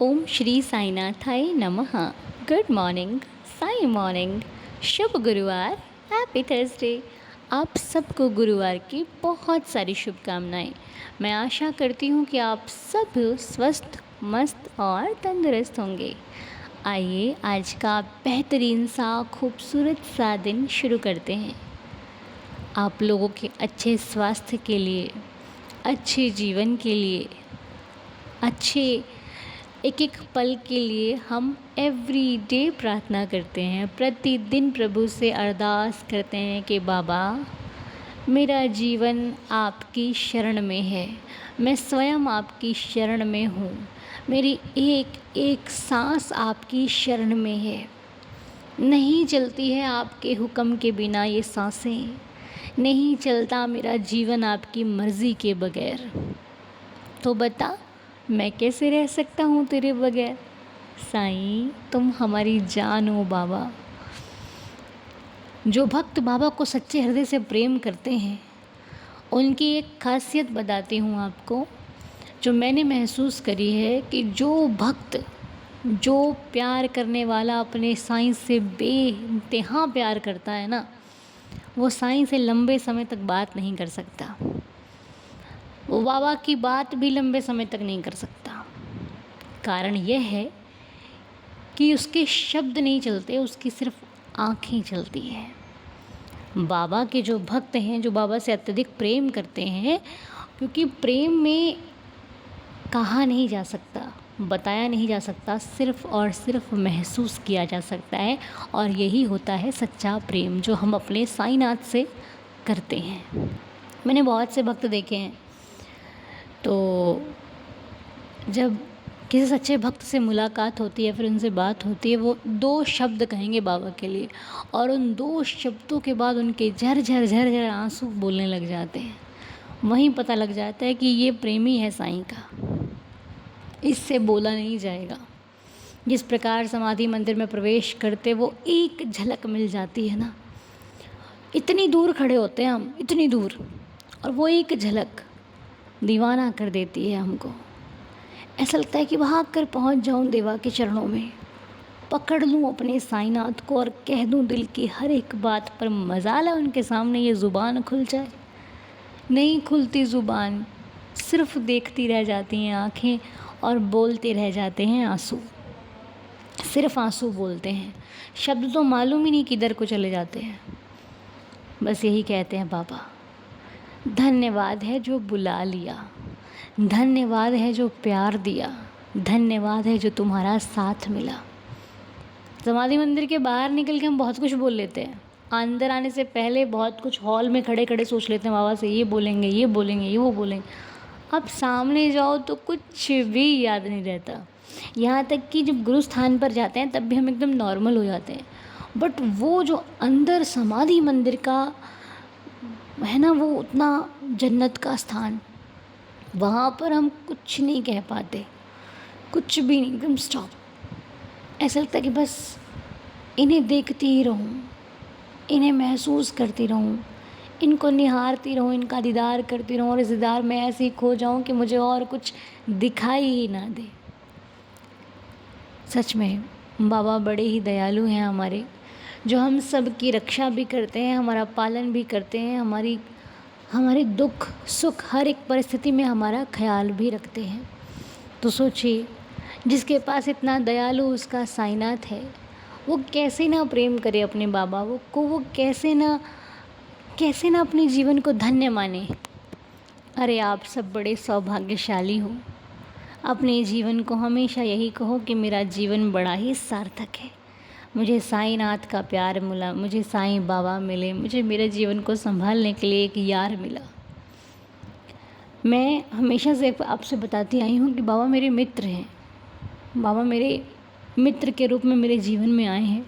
ओम श्री साईनाथाय नमः। Good morning, Sai morning, शुभ गुरुवार, happy Thursday. आप सबको गुरुवार की बहुत सारी शुभकामनाएं। मैं आशा करती हूँ कि आप सब स्वस्थ, मस्त और तंदुरुस्त होंगे। आइए आज का बेहतरीन सा खूबसूरत सा दिन शुरू करते हैं। आप लोगों के अच्छे स्वास्थ्य के लिए, अच्छे जीवन के लिए, अच्छे एक एक पल के लिए हम एवरी डे प्रार्थना करते हैं। प्रतिदिन प्रभु से अरदास करते हैं कि बाबा, मेरा जीवन आपकी शरण में है, मैं स्वयं आपकी शरण में हूँ, मेरी एक एक सांस आपकी शरण में है। नहीं चलती है आपके हुक्म के बिना ये सांसें, नहीं चलता मेरा जीवन आपकी मर्ज़ी के बगैर। तो बता, मैं कैसे रह सकता हूँ तेरे बगैर। साईं, तुम हमारी जान हो बाबा। जो भक्त बाबा को सच्चे हृदय से प्रेम करते हैं, उनकी एक खासियत बताती हूँ आपको, जो मैंने महसूस करी है कि जो भक्त, जो प्यार करने वाला अपने साईं से बेइंतहा प्यार करता है ना, वो साईं से लंबे समय तक बात नहीं कर सकता। वो बाबा की बात भी लंबे समय तक नहीं कर सकता। कारण यह है कि उसके शब्द नहीं चलते, उसकी सिर्फ आँखें चलती हैं। बाबा के जो भक्त हैं, जो बाबा से अत्यधिक प्रेम करते हैं, क्योंकि प्रेम में कहा नहीं जा सकता, बताया नहीं जा सकता, सिर्फ और सिर्फ महसूस किया जा सकता है। और यही होता है सच्चा प्रेम, जो हम अपने साईनाथ से करते हैं। मैंने बहुत से भक्त देखे हैं, तो जब किसी सच्चे भक्त से मुलाकात होती है, फिर उनसे बात होती है, वो दो शब्द कहेंगे बाबा के लिए, और उन दो शब्दों के बाद उनके झरझर झरझर आंसू बोलने लग जाते हैं। वहीं पता लग जाता है कि ये प्रेमी है साईं का, इससे बोला नहीं जाएगा। जिस प्रकार समाधि मंदिर में प्रवेश करते वो एक झलक मिल जाती है ना, इतनी दूर खड़े होते हैं हम, इतनी दूर, और वो एक झलक दीवाना कर देती है हमको। ऐसा लगता है कि भाग कर पहुँच जाऊँ देवा के चरणों में, पकड़ लूँ अपने साईनाथ को और कह दूँ दिल की हर एक बात। पर मजाल उनके सामने ये ज़ुबान खुल जाए, नहीं खुलती ज़ुबान, सिर्फ देखती रह जाती हैं आँखें और बोलते रह जाते हैं आंसू। सिर्फ आंसू बोलते हैं, शब्द तो मालूम ही नहीं किधर को चले जाते हैं। बस यही कहते हैं, बाबा धन्यवाद है जो बुला लिया, धन्यवाद है जो प्यार दिया, धन्यवाद है जो तुम्हारा साथ मिला। समाधि मंदिर के बाहर निकल के हम बहुत कुछ बोल लेते हैं, अंदर आने से पहले बहुत कुछ हॉल में खड़े खड़े सोच लेते हैं, बाबा से ये बोलेंगे, ये बोलेंगे, ये वो बोलेंगे। अब सामने जाओ तो कुछ भी याद नहीं रहता। यहाँ तक कि जब गुरु स्थान पर जाते हैं तब भी हम एकदम नॉर्मल हो जाते हैं, बट वो जो अंदर समाधि मंदिर का है ना, वो उतना जन्नत का स्थान, वहाँ पर हम कुछ नहीं कह पाते, कुछ भी नहीं, एकदम स्टॉप। ऐसा लगता है कि बस इन्हें देखती ही रहूँ, इन्हें महसूस करती रहूँ, इनको निहारती रहूँ, इनका दीदार करती रहूँ, और इस दीदार में ऐसे ही खो जाऊँ कि मुझे और कुछ दिखाई ही ना दे। सच में बाबा बड़े ही दयालु हैं हमारे, जो हम सब की रक्षा भी करते हैं, हमारा पालन भी करते हैं, हमारे दुख सुख हर एक परिस्थिति में हमारा ख्याल भी रखते हैं। तो सोचिए, जिसके पास इतना दयालु उसका साईनाथ है, वो कैसे ना प्रेम करे अपने बाबा को, वो कैसे ना अपने जीवन को धन्य माने। अरे आप सब बड़े सौभाग्यशाली हो। अपने जीवन को हमेशा यही कहो कि मेरा जीवन बड़ा ही सार्थक है, मुझे साईनाथ का प्यार मिला, मुझे साईं बाबा मिले, मुझे मेरे जीवन को संभालने के लिए एक यार मिला। मैं हमेशा से आपसे बताती आई हूँ कि बाबा मेरे मित्र हैं, बाबा मेरे मित्र के रूप में मेरे जीवन में आए हैं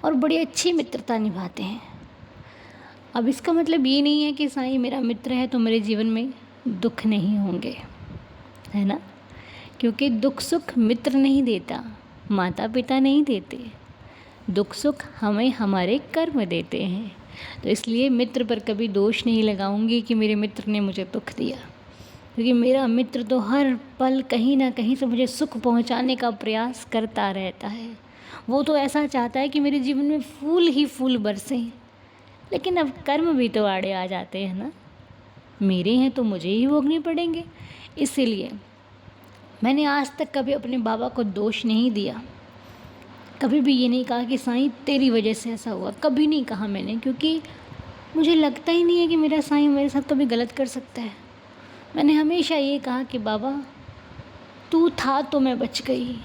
और बड़ी अच्छी मित्रता निभाते हैं। अब इसका मतलब ये नहीं है कि साईं मेरा मित्र है तो मेरे जीवन में दुख नहीं होंगे, है ना, क्योंकि दुख सुख मित्र नहीं देता, माता पिता नहीं देते, दुख सुख हमें हमारे कर्म देते हैं। तो इसलिए मित्र पर कभी दोष नहीं लगाऊंगी कि मेरे मित्र ने मुझे दुख दिया। क्योंकि मेरा मित्र तो हर पल कहीं ना कहीं से मुझे सुख पहुंचाने का प्रयास करता रहता है। वो तो ऐसा चाहता है कि मेरे जीवन में फूल ही फूल बरसें, लेकिन अब कर्म भी तो आड़े आ जाते हैं ना, मेरे हैं तो मुझे ही भोगने पड़ेंगे। इसीलिए मैंने आज तक कभी अपने बाबा को दोष नहीं दिया, कभी भी ये नहीं कहा कि साईं तेरी वजह से ऐसा हुआ, कभी नहीं कहा मैंने, क्योंकि मुझे लगता ही नहीं है कि मेरा साईं मेरे साथ कभी गलत कर सकता है। मैंने हमेशा ये कहा कि बाबा तू था तो मैं बच गई,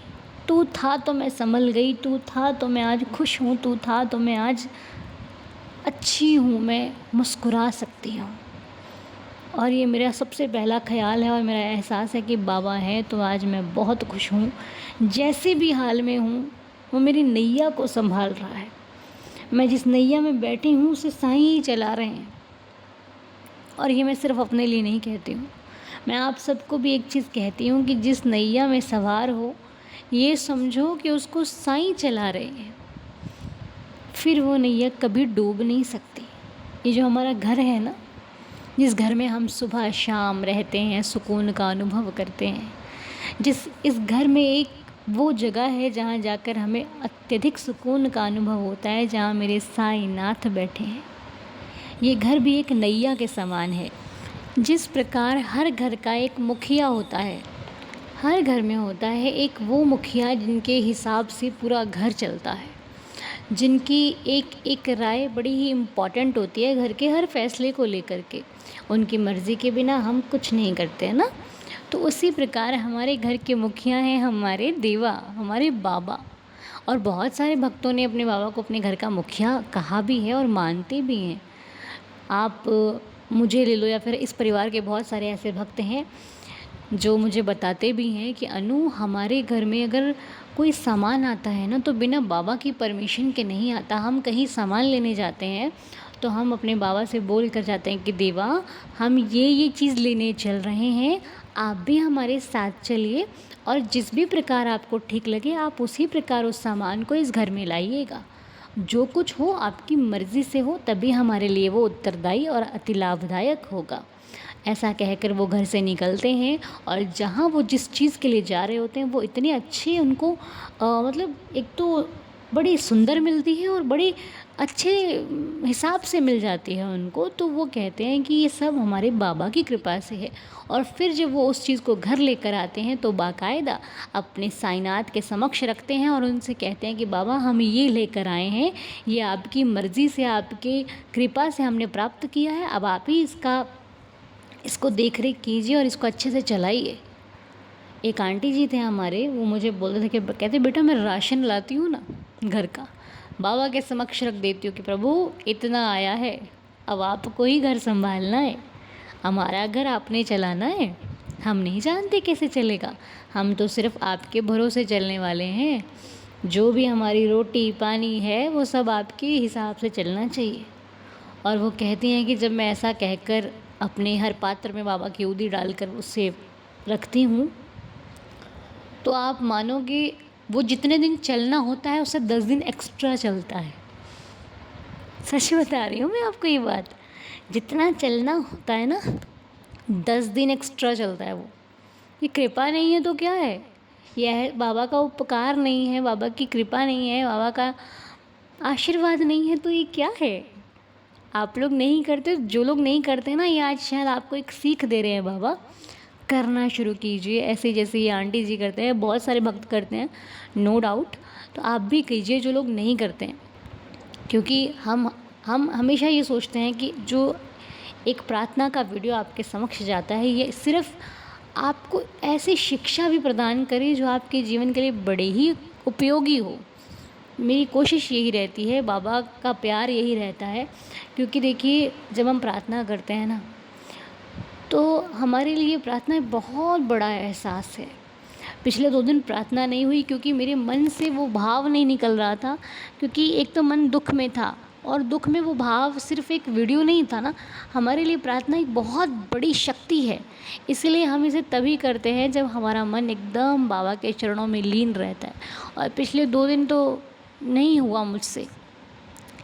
तू था तो मैं संभल गई, तू था तो मैं आज खुश हूँ, तू था तो मैं आज अच्छी हूँ, मैं मुस्कुरा सकती हूँ। और ये मेरा सबसे पहला ख़्याल है और मेरा एहसास है कि बाबा है तो आज मैं बहुत खुश हूँ। जैसे भी हाल में हूँ वो मेरी नैया को संभाल रहा है। मैं जिस नैया में बैठी हूँ उसे साईं ही चला रहे हैं। और ये मैं सिर्फ अपने लिए नहीं कहती हूँ, मैं आप सबको भी एक चीज़ कहती हूँ कि जिस नैया में सवार हो ये समझो कि उसको साईं चला रहे हैं, फिर वो नैया कभी डूब नहीं सकती। ये जो हमारा घर है ना, जिस घर में हम सुबह शाम रहते हैं, सुकून का अनुभव करते हैं, इस घर में एक वो जगह है जहाँ जाकर हमें अत्यधिक सुकून का अनुभव होता है, जहाँ मेरे साईंनाथ बैठे हैं। ये घर भी एक नैया के समान है। जिस प्रकार हर घर का एक मुखिया होता है, हर घर में होता है एक वो मुखिया जिनके हिसाब से पूरा घर चलता है, जिनकी एक एक राय बड़ी ही इम्पॉर्टेंट होती है घर के हर फैसले को लेकर के। उनकी मर्ज़ी के बिना हम कुछ नहीं करते हैं ना। तो उसी प्रकार हमारे घर के मुखिया हैं हमारे देवा, हमारे बाबा। और बहुत सारे भक्तों ने अपने बाबा को अपने घर का मुखिया कहा भी है और मानते भी हैं। आप मुझे ले लो या फिर इस परिवार के बहुत सारे ऐसे भक्त हैं जो मुझे बताते भी हैं कि अनु हमारे घर में अगर कोई सामान आता है ना तो बिना बाबा की परमिशन के नहीं आता। हम कहीं सामान लेने जाते हैं तो हम अपने बाबा से बोल कर जाते हैं कि देवा हम ये चीज़ लेने चल रहे हैं, आप भी हमारे साथ चलिए और जिस भी प्रकार आपको ठीक लगे आप उसी प्रकार उस सामान को इस घर में लाइएगा। जो कुछ हो आपकी मर्ज़ी से हो, तभी हमारे लिए वो उत्तरदायी और अति लाभदायक होगा। ऐसा कहकर वो घर से निकलते हैं और जहाँ वो जिस चीज़ के लिए जा रहे होते हैं वो इतने अच्छे उनको मतलब एक तो बड़ी सुंदर मिलती है और बड़ी अच्छे हिसाब से मिल जाती है उनको। तो वो कहते हैं कि ये सब हमारे बाबा की कृपा से है। और फिर जब वो उस चीज़ को घर लेकर आते हैं तो बाकायदा अपने साईंनाथ के समक्ष रखते हैं और उनसे कहते हैं कि बाबा हम ये लेकर आए हैं, ये आपकी मर्ज़ी से आपके कृपा से हमने प्राप्त किया है, अब आप ही इसको देख रेख कीजिए और इसको अच्छे से चलाइए। एक आंटी जी थे हमारे, वो मुझे बोलते थे कि कहते बेटा मैं राशन लाती हूँ ना घर का, बाबा के समक्ष रख देती हूँ कि प्रभु इतना आया है, अब आपको ही घर संभालना है, हमारा घर आपने चलाना है, हम नहीं जानते कैसे चलेगा, हम तो सिर्फ आपके भरोसे चलने वाले हैं, जो भी हमारी रोटी पानी है वो सब आपके हिसाब से चलना चाहिए। और वो कहती हैं कि जब मैं ऐसा कहकर अपने हर पात्र में बाबा की उदी डालकर उसे रखती हूँ तो आप मानोगे वो जितने दिन चलना होता है उससे 10 दिन एक्स्ट्रा चलता है। सच बता रही हूँ मैं आपको ये बात, जितना चलना होता है ना 10 दिन एक्स्ट्रा चलता है वो। ये कृपा नहीं है तो क्या है, यह है बाबा का उपकार नहीं है, बाबा की कृपा नहीं है, बाबा का आशीर्वाद नहीं है, तो ये क्या है। आप लोग नहीं करते, जो लोग नहीं करते ना, ये आज शायद आपको एक सीख दे रहे हैं बाबा, करना शुरू कीजिए ऐसे जैसे ये आंटी जी करते हैं, बहुत सारे भक्त करते हैं नो डाउट, तो आप भी कीजिए जो लोग नहीं करते हैं। क्योंकि हम हमेशा ये सोचते हैं कि जो एक प्रार्थना का वीडियो आपके समक्ष जाता है ये सिर्फ आपको ऐसी शिक्षा भी प्रदान करे जो आपके जीवन के लिए बड़े ही उपयोगी हो। मेरी कोशिश यही रहती है, बाबा का प्यार यही रहता है। क्योंकि देखिए जब हम प्रार्थना करते हैं ना तो हमारे लिए प्रार्थना एक बहुत बड़ा एहसास है। पिछले 2 दिन प्रार्थना नहीं हुई क्योंकि मेरे मन से वो भाव नहीं निकल रहा था, क्योंकि एक तो मन दुख में था और दुख में वो भाव सिर्फ एक वीडियो नहीं था ना। हमारे लिए प्रार्थना एक बहुत बड़ी शक्ति है, इसलिए हम इसे तभी करते हैं जब हमारा मन एकदम बाबा के चरणों में लीन रहता है। और पिछले 2 दिन तो नहीं हुआ मुझसे,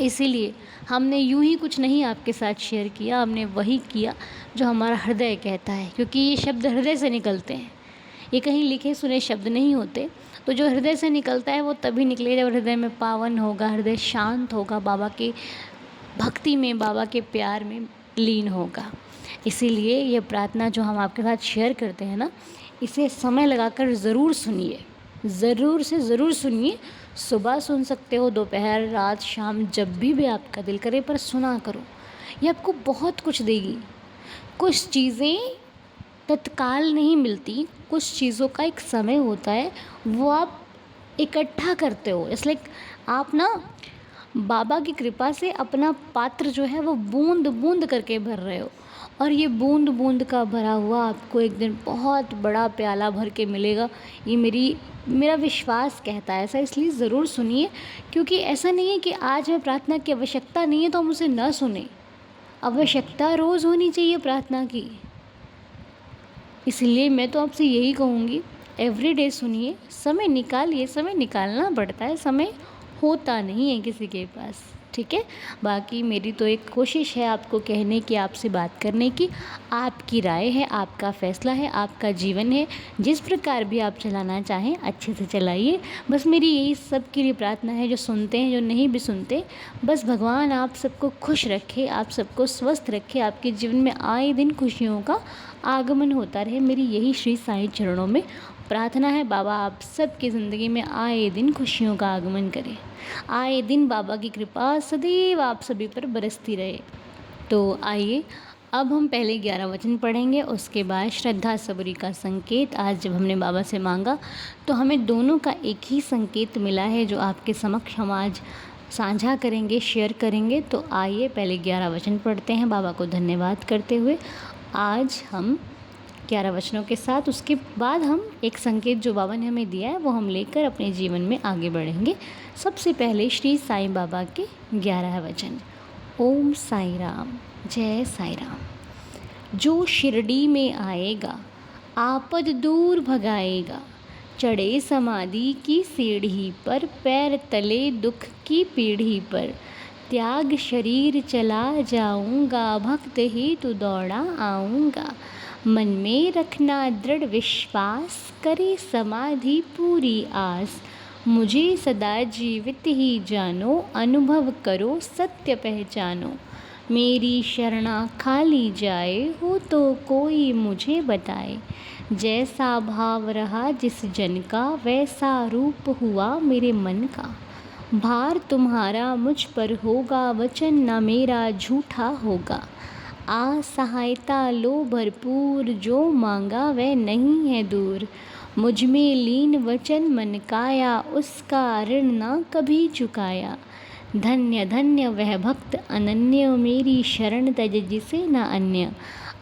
इसीलिए हमने यूं ही कुछ नहीं आपके साथ शेयर किया, हमने वही किया जो हमारा हृदय कहता है, क्योंकि ये शब्द हृदय से निकलते हैं, ये कहीं लिखे सुने शब्द नहीं होते। तो जो हृदय से निकलता है वो तभी निकले जब हृदय में पावन होगा, हृदय शांत होगा, बाबा की भक्ति में, बाबा के प्यार में लीन होगा। इसीलिए ये प्रार्थना जो हम आपके साथ शेयर करते हैं ना, इसे समय लगाकर ज़रूर सुनिए, ज़रूर से ज़रूर सुनिए। सुबह सुन सकते हो, दोपहर, रात, शाम, जब भी आपका दिल करे, पर सुना करो। ये आपको बहुत कुछ देगी। कुछ चीज़ें तत्काल नहीं मिलती, कुछ चीज़ों का एक समय होता है, वो आप इकट्ठा करते हो। इट्स लाइक आप ना बाबा की कृपा से अपना पात्र जो है वो बूंद बूंद करके भर रहे हो, और ये बूंद बूंद का भरा हुआ आपको एक दिन बहुत बड़ा प्याला भर के मिलेगा। ये मेरा विश्वास कहता है ऐसा। इसलिए ज़रूर सुनिए, क्योंकि ऐसा नहीं है कि आज हमें प्रार्थना की आवश्यकता नहीं है तो हम उसे न सुने। आवश्यकता रोज़ होनी चाहिए प्रार्थना की। इसलिए मैं तो आपसे यही कहूँगी, एवरीडे सुनिए, समय निकालिए। समय निकालना पड़ता है, समय होता नहीं है किसी के पास, ठीक है। बाकी मेरी तो एक कोशिश है आपको कहने की, आपसे बात करने की। आपकी राय है, आपका फ़ैसला है, आपका जीवन है, जिस प्रकार भी आप चलाना चाहें अच्छे से चलाइए। बस मेरी यही सब के लिए प्रार्थना है, जो सुनते हैं, जो नहीं भी सुनते, बस भगवान आप सबको खुश रखे, आप सबको स्वस्थ रखे, आपके जीवन में आए दिन खुशियों का आगमन होता रहे। मेरी यही श्री साईं चरणों में प्रार्थना है। बाबा आप सबकी ज़िंदगी में आए दिन खुशियों का आगमन करें, आए दिन बाबा की कृपा सदैव आप सभी पर बरसती रहे। तो आइए अब हम पहले 11 वचन पढ़ेंगे, उसके बाद श्रद्धा सबरी का संकेत। आज जब हमने बाबा से मांगा तो हमें दोनों का एक ही संकेत मिला है, जो आपके समक्ष हम आज साझा करेंगे, शेयर करेंगे। तो आइए पहले 11 वचन पढ़ते हैं, बाबा को धन्यवाद करते हुए। आज हम 11 वचनों के साथ, उसके बाद हम एक संकेत जो बाबा ने हमें दिया है वो हम लेकर अपने जीवन में आगे बढ़ेंगे। सबसे पहले श्री साईं बाबा के 11 वचन। ओम साईं राम, जय साईं राम। जो शिरडी में आएगा आपद दूर भगाएगा, चढ़े समाधि की सीढ़ी पर, पैर तले दुख की पीढ़ी पर, त्याग शरीर चला जाऊंगा, भक्त ही तू दौड़ा आऊँगा। मन में रखना दृढ़ विश्वास, करे समाधि पूरी आस, मुझे सदा जीवित ही जानो, अनुभव करो सत्य पहचानो। मेरी शरणा खाली जाए, हो तो कोई मुझे बताए, जैसा भाव रहा जिस जन का, वैसा रूप हुआ मेरे मन का। भार तुम्हारा मुझ पर होगा, वचन न मेरा झूठा होगा। आ सहायता लो भरपूर, जो मांगा वह नहीं है दूर। मुझ में लीन वचन मन काया, उसका ऋण ना कभी चुकाया। धन्य धन्य वह भक्त अनन्य, मेरी शरण तज जिसे न अन्य।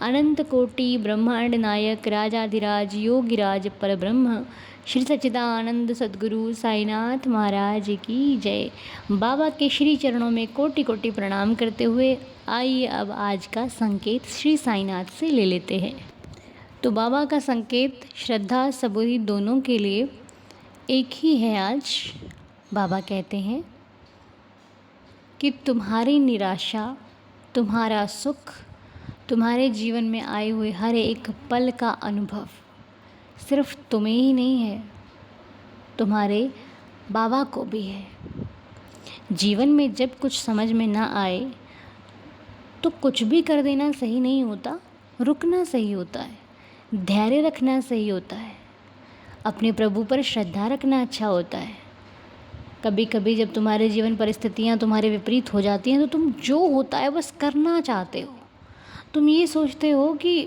अनंत कोटि ब्रह्मांड नायक, राजाधिराज योगिराज परब्रह्म, श्री सच्चिदानंद सद्गुरु साईनाथ महाराज की जय। बाबा के श्री चरणों में कोटि कोटि प्रणाम करते हुए आइए अब आज का संकेत श्री साईनाथ से ले लेते हैं। तो बाबा का संकेत श्रद्धा सबूरी दोनों के लिए एक ही है आज। बाबा कहते हैं कि तुम्हारी निराशा, तुम्हारा सुख, तुम्हारे जीवन में आए हुए हर एक पल का अनुभव सिर्फ तुम्हें ही नहीं है, तुम्हारे बाबा को भी है। जीवन में जब कुछ समझ में ना आए तो कुछ भी कर देना सही नहीं होता, रुकना सही होता है, धैर्य रखना सही होता है, अपने प्रभु पर श्रद्धा रखना अच्छा होता है। कभी कभी जब तुम्हारे जीवन परिस्थितियाँ तुम्हारे विपरीत हो जाती हैं तो तुम जो होता है बस करना चाहते हो, तुम ये सोचते हो कि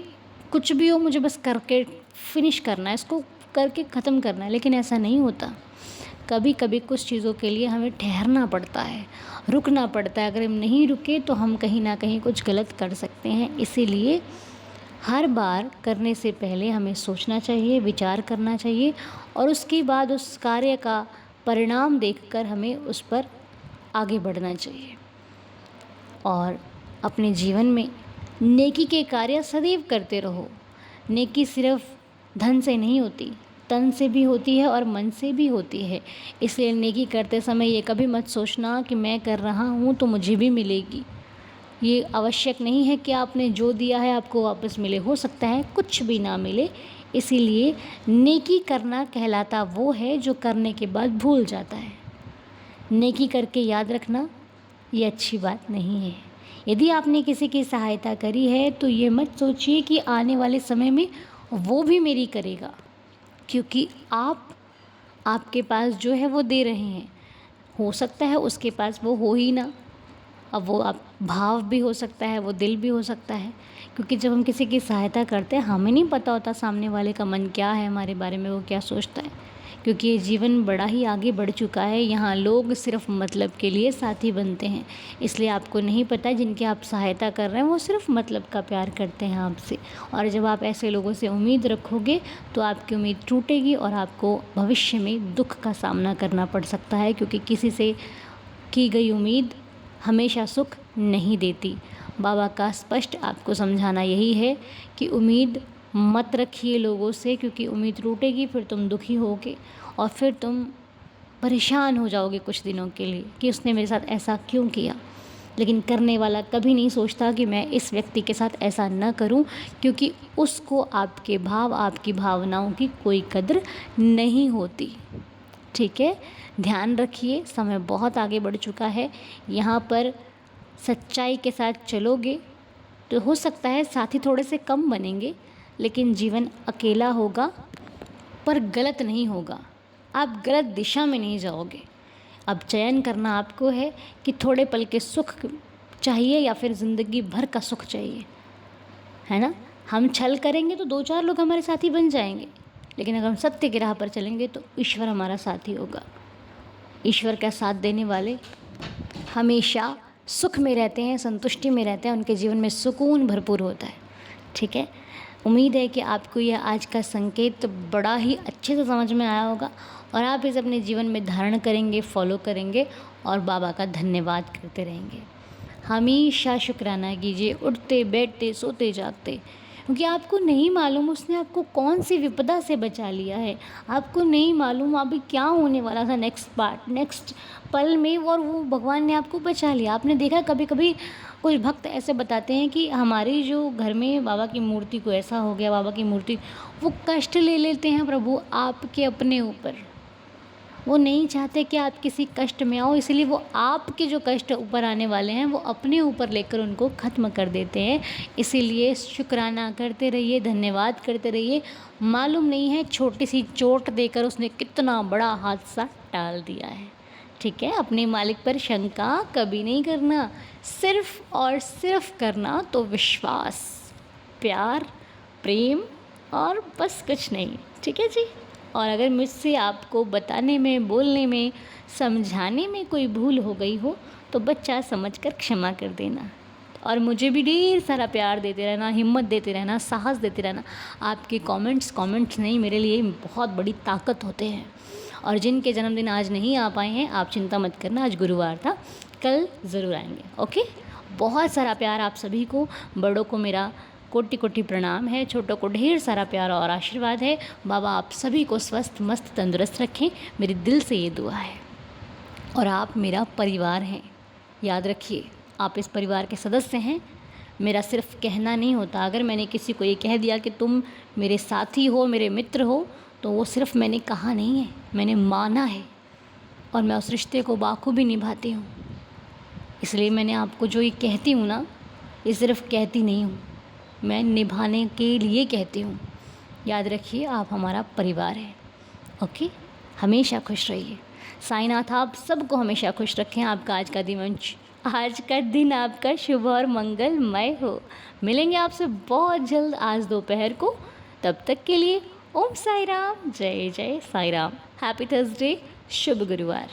कुछ भी हो मुझे बस करके फिनिश करना है, इसको करके ख़त्म करना है, लेकिन ऐसा नहीं होता। कभी कभी कुछ चीज़ों के लिए हमें ठहरना पड़ता है, रुकना पड़ता है। अगर हम नहीं रुके तो हम कहीं ना कहीं कुछ गलत कर सकते हैं। इसीलिए हर बार करने से पहले हमें सोचना चाहिए, विचार करना चाहिए, और उसके बाद उस कार्य का परिणाम देखकर हमें उस पर आगे बढ़ना चाहिए। और अपने जीवन में नेकी के कार्य सदैव करते रहो। नेकी सिर्फ धन से नहीं होती, तन से भी होती है और मन से भी होती है। इसलिए नेकी करते समय ये कभी मत सोचना कि मैं कर रहा हूँ तो मुझे भी मिलेगी। ये आवश्यक नहीं है कि आपने जो दिया है आपको वापस मिले, हो सकता है कुछ भी ना मिले। इसीलिए नेकी करना कहलाता वो है जो करने के बाद भूल जाता है। नेकी करके याद रखना ये अच्छी बात नहीं है। यदि आपने किसी की सहायता करी है तो ये मत सोचिए कि आने वाले समय में वो भी मेरी करेगा, क्योंकि आपके पास जो है वो दे रहे हैं, हो सकता है उसके पास वो हो ही ना। अब वो आप भाव भी हो सकता है, वो दिल भी हो सकता है, क्योंकि जब हम किसी की सहायता करते हैं हमें नहीं पता होता सामने वाले का मन क्या है, हमारे बारे में वो क्या सोचता है। क्योंकि ये जीवन बड़ा ही आगे बढ़ चुका है, यहाँ लोग सिर्फ मतलब के लिए साथी बनते हैं। इसलिए आपको नहीं पता जिनकी आप सहायता कर रहे हैं वो सिर्फ मतलब का प्यार करते हैं आपसे। और जब आप ऐसे लोगों से उम्मीद रखोगे तो आपकी उम्मीद टूटेगी और आपको भविष्य में दुख का सामना करना पड़ सकता है, क्योंकि किसी से की गई उम्मीद हमेशा सुख नहीं देती। बाबा का स्पष्ट आपको समझाना यही है कि उम्मीद मत रखिए लोगों से, क्योंकि उम्मीद टूटेगी फिर तुम दुखी होगे और फिर तुम परेशान हो जाओगे कुछ दिनों के लिए कि उसने मेरे साथ ऐसा क्यों किया। लेकिन करने वाला कभी नहीं सोचता कि मैं इस व्यक्ति के साथ ऐसा न करूं, क्योंकि उसको आपके भाव, आपकी भावनाओं की कोई कद्र नहीं होती। ठीक है, ध्यान रखिए, समय बहुत आगे बढ़ चुका है। यहाँ पर सच्चाई के साथ चलोगे तो हो सकता है साथी थोड़े से कम बनेंगे, लेकिन जीवन अकेला होगा पर गलत नहीं होगा। आप गलत दिशा में नहीं जाओगे। अब चयन करना आपको है कि थोड़े पल के सुख चाहिए या फिर ज़िंदगी भर का सुख चाहिए, है ना। हम छल करेंगे तो 2-4 लोग हमारे साथी बन जाएंगे, लेकिन अगर हम सत्य की राह पर चलेंगे तो ईश्वर हमारा साथी होगा। ईश्वर का साथ देने वाले हमेशा सुख में रहते हैं, संतुष्टि में रहते हैं, उनके जीवन में सुकून भरपूर होता है। ठीक है, उम्मीद है कि आपको यह आज का संकेत बड़ा ही अच्छे से समझ में आया होगा और आप इसे अपने जीवन में धारण करेंगे, फॉलो करेंगे और बाबा का धन्यवाद करते रहेंगे। हमेशा शुक्राना कीजिए, उठते बैठते सोते जागते, क्योंकि आपको नहीं मालूम उसने आपको कौन सी विपदा से बचा लिया है। आपको नहीं मालूम अभी क्या होने वाला था नेक्स्ट पल में, और वो भगवान ने आपको बचा लिया। आपने देखा कभी कभी कुछ भक्त ऐसे बताते हैं कि हमारी जो घर में बाबा की मूर्ति को ऐसा हो गया, बाबा की मूर्ति, वो कष्ट ले लेते हैं प्रभु आपके अपने ऊपर। वो नहीं चाहते कि आप किसी कष्ट में आओ, इसलिए वो आपके जो कष्ट ऊपर आने वाले हैं वो अपने ऊपर लेकर उनको ख़त्म कर देते हैं। इसीलिए शुक्राना करते रहिए, धन्यवाद करते रहिए। मालूम नहीं है छोटी सी चोट देकर उसने कितना बड़ा हादसा टाल दिया है। ठीक है, अपने मालिक पर शंका कभी नहीं करना, सिर्फ और सिर्फ करना तो विश्वास, प्यार, प्रेम और बस कुछ नहीं। ठीक है जी। और अगर मुझसे आपको बताने में, बोलने में, समझाने में कोई भूल हो गई हो तो बच्चा समझकर क्षमा कर देना। और मुझे भी ढेर सारा प्यार देते रहना, हिम्मत देते रहना, साहस देते रहना। आपके कमेंट्स नहीं, मेरे लिए बहुत बड़ी ताकत होते हैं। और जिनके जन्मदिन आज नहीं आ पाए हैं आप चिंता मत करना, आज गुरुवार था, कल ज़रूर आएंगे। ओके, बहुत सारा प्यार आप सभी को। बड़ों को मेरा कोटि कोटि प्रणाम है, छोटों को ढेर सारा प्यार और आशीर्वाद है। बाबा आप सभी को स्वस्थ मस्त तंदुरुस्त रखें, मेरे दिल से ये दुआ है। और आप मेरा परिवार हैं, याद रखिए, आप इस परिवार के सदस्य हैं। मेरा सिर्फ कहना नहीं होता। अगर मैंने किसी को ये कह दिया कि तुम मेरे साथी हो, मेरे मित्र हो, तो वो सिर्फ मैंने कहा नहीं है, मैंने माना है और मैं उस रिश्ते को बाखूबी निभाती हूँ। इसलिए मैंने आपको जो ये कहती हूँ ना, ये सिर्फ कहती नहीं हूँ, मैं निभाने के लिए कहती हूँ। याद रखिए, आप हमारा परिवार है। ओके, हमेशा खुश रहिए। साईनाथ आप सबको हमेशा खुश रखें। आपका आज का दिन आपका शुभ और मंगलमय हो। मिलेंगे आपसे बहुत जल्द आज दोपहर को। तब तक के लिए ओम साई राम, जय जय साई राम। हैप्पी थर्सडे, शुभ गुरुवार।